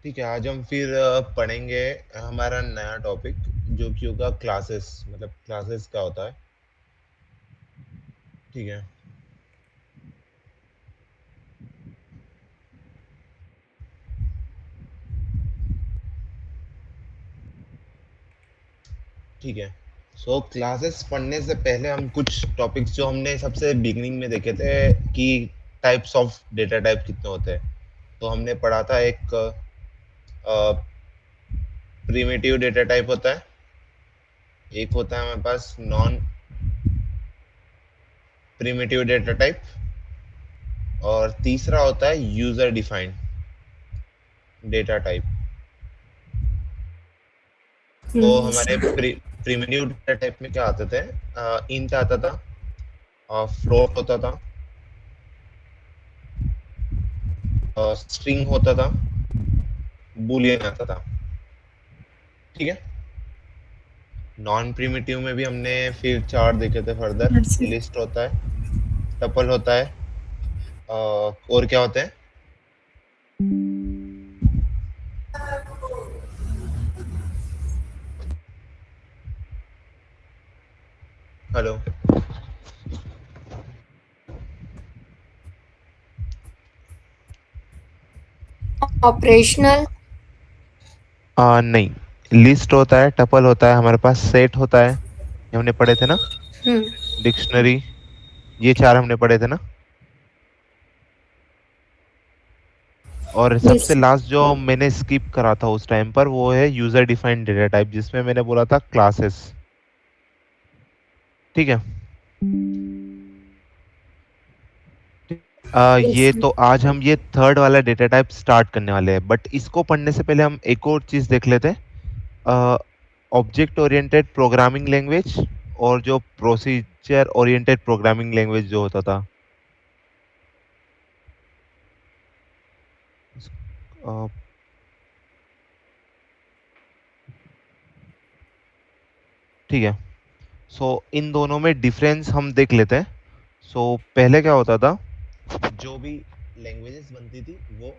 ठीक है, आज हम फिर पढ़ेंगे हमारा नया टॉपिक जो कि होगा क्लासेस। मतलब क्लासेस क्या होता है। ठीक है। ठीक है। सो क्लासेस पढ़ने से पहले हम कुछ टॉपिक्स जो हमने सबसे बिगनिंग में देखे थे कि टाइप्स ऑफ डेटा टाइप कितने होते हैं। तो हमने पढ़ा था एक प्रिमिटिव डेटा टाइप होता है, एक होता है हमारे पास नॉन प्रिमिटिव डेटा टाइप, और तीसरा होता है यूजर डिफाइंड डेटा टाइप। तो Yes. हमारे प्रिमिटिव डेटा टाइप में क्या आते थे? इंट आता था, फ्लोट होता था, स्ट्रिंग होता था, बूलियन आता था। ठीक है। नॉन प्रिमिटिव में भी हमने फिर चार देखे थे फर्दर। That's it. लिस्ट होता है, टपल होता है, और क्या होते हैं? हेलो। Operational. नहीं, लिस्ट होता है, टपल होता है, हमारे पास सेट होता है, ये हमने पढ़े थे ना। Hmm. डिक्शनरी, ये चार हमने पढ़े थे ना। और सबसे Yes. लास्ट जो मैंने स्किप करा था उस टाइम पर वो है यूजर डिफाइंड डेटा टाइप, जिसमें मैंने बोला था क्लासेस। ठीक है। Yes. ये तो आज हम ये थर्ड वाला डेटा टाइप स्टार्ट करने वाले हैं, बट इसको पढ़ने से पहले हम एक और चीज देख लेते हैं। ऑब्जेक्ट ओरिएंटेड प्रोग्रामिंग लैंग्वेज और जो प्रोसीजर ओरिएंटेड प्रोग्रामिंग लैंग्वेज जो होता था। अ, ठीक है। सो इन दोनों में डिफरेंस हम देख लेते हैं। सो पहले क्या होता था, जो भी लैंग्वेजेस बनती थी वो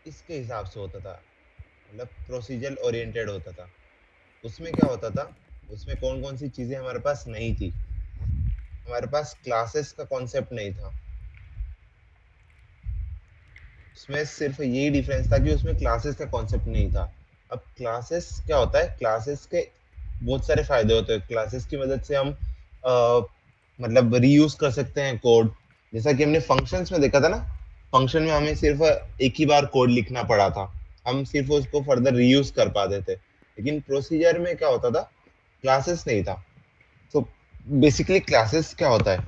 इसके हिसाब से होता था, मतलब प्रोसीजर ओरिएंटेड होता था। उसमें क्या होता था, उसमें कौन कौन सी चीजें हमारे पास नहीं थी? हमारे पास क्लासेस का कॉन्सेप्ट नहीं था। उसमें सिर्फ यही डिफरेंस था कि उसमें क्लासेस का कॉन्सेप्ट नहीं था। अब क्लासेस क्या होता है? क्लासेस के बहुत सारे फायदे होते हैं। क्लासेस की मदद से हम मतलब रीयूज कर सकते हैं कोड। जैसा कि हमने फंक्शंस में देखा था ना, फंक्शन में हमें सिर्फ एक ही बार कोड लिखना पड़ा था, हम सिर्फ उसको फर्दर रीयूज कर पाते थे। लेकिन प्रोसीजर में क्या होता था? क्लासेस नहीं था। तो बेसिकली क्लासेस क्या होता है?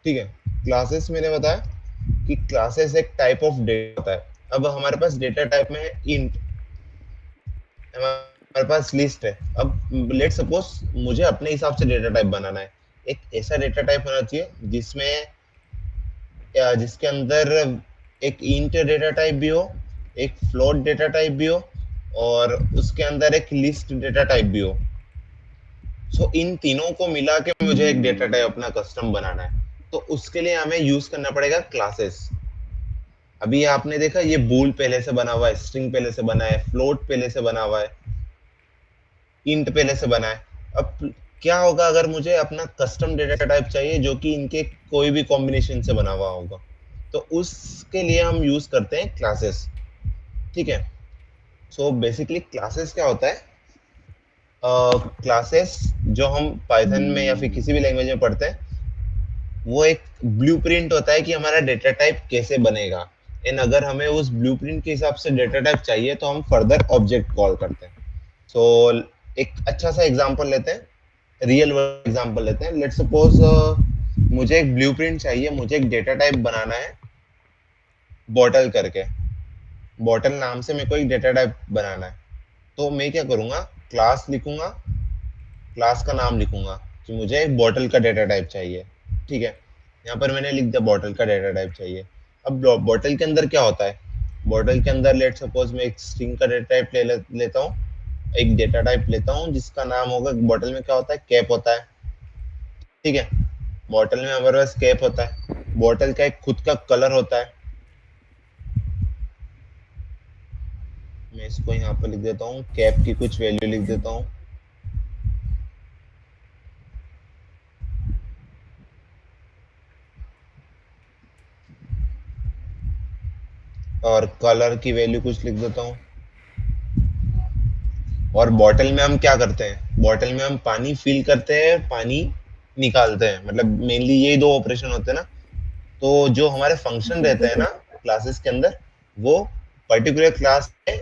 ठीक है। क्लासेस मैंने बताया कि क्लासेस एक टाइप ऑफ डेटा होता है। अब हमारे पास डेटा टाइप में है इंट, हमारे पास लिस्ट है। अब लेट सपोज मुझे अपने हिसाब से डेटा टाइप बनाना है। एक ऐसा डेटा टाइप होना चाहिए जिसमें जिसके अंदर एक इंट डेटा टाइप भी हो, एक फ्लोट डेटा टाइप भी हो, और उसके अंदर एक लिस्ट डेटा टाइप भी हो। सो इन तीनों को मिला के मुझे एक डेटा टाइप अपना कस्टम बनाना है। तो उसके लिए हमें यूज करना पड़ेगा क्लासेस। अभी आपने देखा ये बूल पहले से बना हुआ है, स्ट्रिंग पहले से बना है, फ्लोट पहले से बना हुआ है, इंट पहले से बना है। अब क्या होगा अगर मुझे अपना कस्टम डेटा टाइप चाहिए जो कि इनके कोई भी कॉम्बिनेशन से बना हुआ होगा? तो उसके लिए हम यूज करते हैं क्लासेस। ठीक है। सो बेसिकली क्लासेस क्या होता है? क्लासेस जो हम पाइथन में या फिर किसी भी लैंग्वेज में पढ़ते हैं, वो एक ब्लूप्रिंट होता है कि हमारा डेटा टाइप कैसे बनेगा। एंड अगर हमें उस ब्लूप्रिंट के हिसाब से डेटा टाइप चाहिए तो हम फर्दर ऑब्जेक्ट कॉल करते हैं। सो एक अच्छा सा एग्जांपल लेते हैं, रियल वर्ल्ड एग्जांपल लेते हैं। लेट्स सपोज मुझे एक ब्लूप्रिंट चाहिए, मुझे एक डेटा टाइप बनाना है बॉटल करके। बॉटल नाम से मेरे को एक डेटा टाइप बनाना है। तो मैं क्या करूंगा? क्लास लिखूंगा, क्लास का नाम लिखूंगा कि मुझे एक बॉटल का डेटा टाइप चाहिए। ठीक है। यहाँ पर मैंने लिख दिया बॉटल का डेटा टाइप चाहिए। अब बॉटल के अंदर क्या होता है? बॉटल के अंदर लेट सपोज मैं एक स्ट्रिंग का डेटा टाइप लेता हूँ, एक डेटा टाइप लेता हूँ जिसका नाम होगा, बॉटल में क्या होता है? कैप होता है। ठीक है। बॉटल में हमारे पास कैप होता है, बॉटल का एक खुद का कलर होता है। मैं इसको यहाँ पर लिख देता हूँ, कैप की कुछ वैल्यू लिख देता हूँ। और कलर की वैल्यू कुछ लिख देता हूँ। और बॉटल में हम क्या करते हैं, बॉटल में हम पानी फिल करते हैं, पानी निकालते हैं, मतलब मेनली यही दो ऑपरेशन होते हैं ना। तो जो हमारे फंक्शन रहते हैं ना क्लासेस के अंदर, वो पर्टिकुलर क्लास में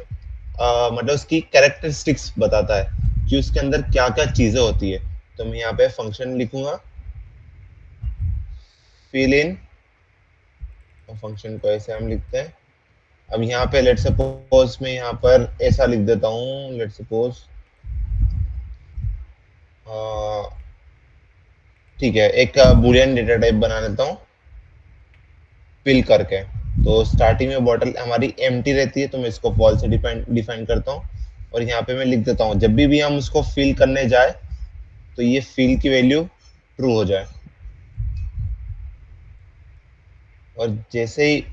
मतलब उसकी कैरेक्टरिस्टिक्स बताता है कि उसके अंदर क्या क्या चीजें होती है। तो मैं यहाँ पे फंक्शन लिखूंगा फिल इन, फंक्शन को ऐसे हम लिखते हैं। अब यहाँ पे लेट सपोज मैं यहाँ पर ऐसा लिख देता हूँ, लेट सपोज ठीक है, एक बुलियन डेटा टाइप बना लेता हूँ फिल करके। तो स्टार्टिंग में बॉटल हमारी एम्प्टी रहती है, तो मैं इसको फॉल से डिफाइन डिफाइन करता हूँ। और यहाँ पे मैं लिख देता हूँ जब भी हम उसको फिल करने जाए तो ये फिल की वैल्यू ट्रू हो जाए। और जैसे ही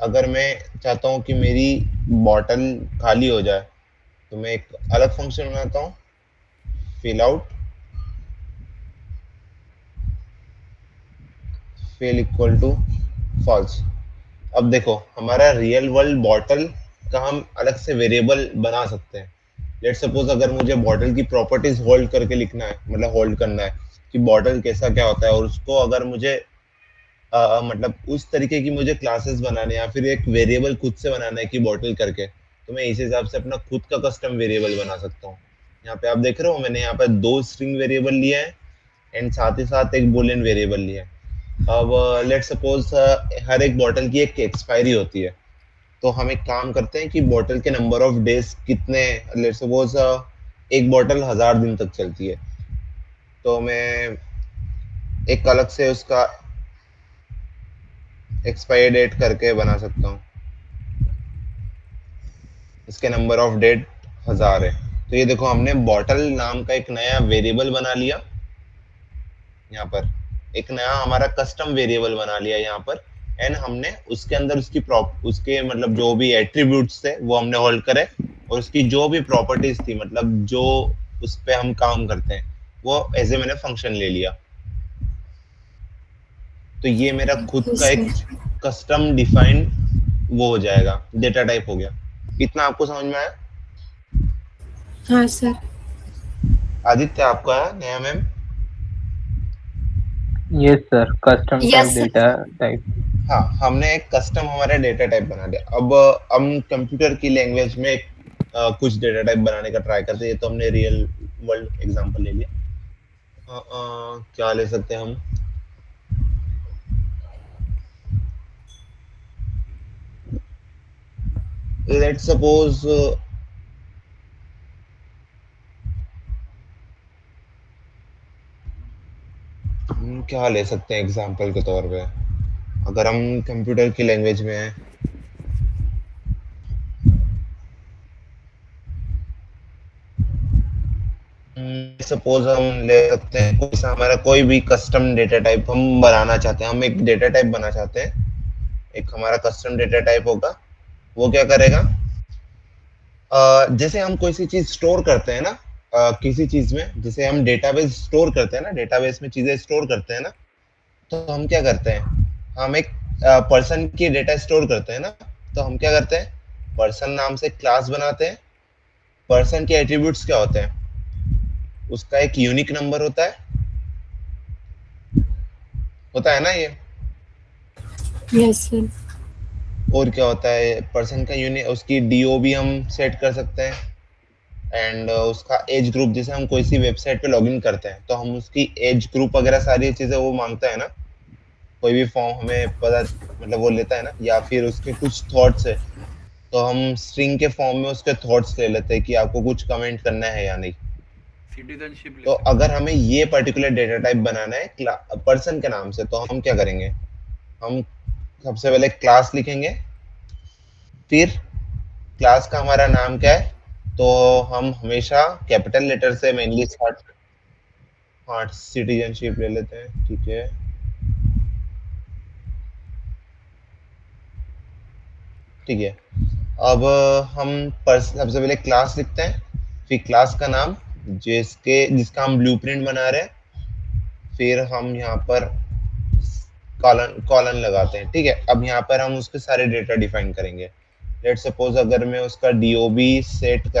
अगर मैं चाहता हूँ कि मेरी बॉटल खाली हो जाए, तो मैं एक अलग फंक्शन बनाता हूँ, fill out fill equal to false. अब देखो हमारा रियल वर्ल्ड बॉटल का हम अलग से वेरिएबल बना सकते हैं। लेट सपोज अगर मुझे बॉटल की प्रॉपर्टीज होल्ड करके लिखना है, मतलब होल्ड करना है कि बॉटल कैसा क्या होता है, और उसको अगर मुझे मतलब उस तरीके की मुझे क्लासेस बनाने या फिर एक वेरिएबल खुद से बनाना है कि बॉटल करके, तो मैं इस हिसाब से अपना खुद का कस्टम वेरिएबल बना सकता हूँ। यहाँ पे आप देख रहे हो मैंने यहाँ पे 2 स्ट्रिंग वेरिएबल लिया है एंड साथ ही साथ एक बूलियन वेरिएबल लिया है। अब लेट सपोज हर एक बॉटल की एक एक्सपायरी होती है, तो हम एक काम करते हैं कि बॉटल के नंबर ऑफ डेज कितने, लेट सपोज एक बॉटल 1000 दिन तक चलती है, तो मैं एक अलग से उसका एक्सपायरी डेट करके बना सकता हूँ। इसके नंबर ऑफ डेट 1000 है। तो ये देखो हमने बॉटल नाम का एक नया वेरिएबल बना लिया, यहाँ पर एक नया हमारा कस्टम वेरिएबल बना लिया यहाँ पर। एंड हमने उसके अंदर उसके मतलब जो भी एट्रीब्यूट्स थे वो हमने होल्ड करे, और उसकी जो भी प्रॉपर्टीज थी, मतलब जो उस पे हम काम करते हैं, वो एज ए मैंने फंक्शन ले लिया। तो ये मेरा खुद का Yes, एक sir. कस्टम डिफाइंड वो हो जाएगा, डेटा टाइप हो गया। इतना आपको समझ में आया? हाँ सर. आदित्य आपको आया नया ma'am? Yes sir, custom type Yes, sir. data type. हाँ, हमने एक कस्टम हमारा डेटा टाइप बना दिया। अब हम कंप्यूटर की लैंग्वेज में एक कुछ डेटा टाइप बनाने का ट्राई करते हैं। ये तो हमने रियल वर्ल्ड एग्जांपल ले लिया। क्या ले सकते हैं हम? लेट्स सपोज क्या ले सकते हैं एग्जांपल के तौर पे, अगर हम कंप्यूटर की लैंग्वेज में हैं। सपोज हम ले सकते हैं कोई सा हमारा कोई भी कस्टम डेटा टाइप हम बनाना चाहते हैं, हम एक डेटा टाइप बना चाहते हैं, एक हमारा कस्टम डेटा टाइप होगा। वो क्या करेगा, जैसे हम कोई सी चीज स्टोर करते हैं ना, किसी चीज में जैसे हम डेटाबेस स्टोर करते हैं ना, डेटाबेस में चीजें स्टोर करते हैं ना, तो हम क्या करते हैं, हम एक पर्सन की डेटा स्टोर करते हैं ना, तो हम क्या करते हैं, पर्सन नाम से क्लास बनाते हैं। पर्सन के एट्रीब्यूट्स क्या होते हैं, उसका एक यूनिक नंबर होता है ना ये। Yes, sir. और क्या होता है, पर्सन का यूनिक, उसकी डीओ भी हम सेट कर सकते हैं। एंड उसका एज ग्रुप, जैसे हम कोई सी वेबसाइट पे लॉगिन करते हैं तो हम उसकी एज ग्रुप वगैरह सारी चीजें वो मांगता है ना, कोई भी फॉर्म हमें पता मतलब वो लेता है ना, या फिर उसके कुछ थॉट्स है, तो हम स्ट्रिंग के फॉर्म में उसके थॉट्स ले लेते हैं कि आपको कुछ कमेंट करना है या नहीं। सिटीजनशिप ले तो सकते अगर हमें ये पर्टिकुलर डेटा टाइप बनाना है पर्सन के नाम से, तो हम क्या करेंगे, हम सबसे पहले क्लास लिखेंगे, फिर क्लास का हमारा नाम क्या है, तो हम हमेशा कैपिटल लेटर से मेनली स्टार्ट। हाँ, सिटीजनशिप ले लेते हैं, ठीक है। ठीक है, अब हम सबसे पहले क्लास लिखते हैं, फिर क्लास का नाम जिसका हम ब्लूप्रिंट बना रहे हैं, फिर हम यहाँ पर कॉलन लगाते हैं। ठीक है, अब यहाँ पर हम उसके सारे डेटा डिफाइन करेंगे। लेट सपोज अगर मैं उसका DOB सेट कर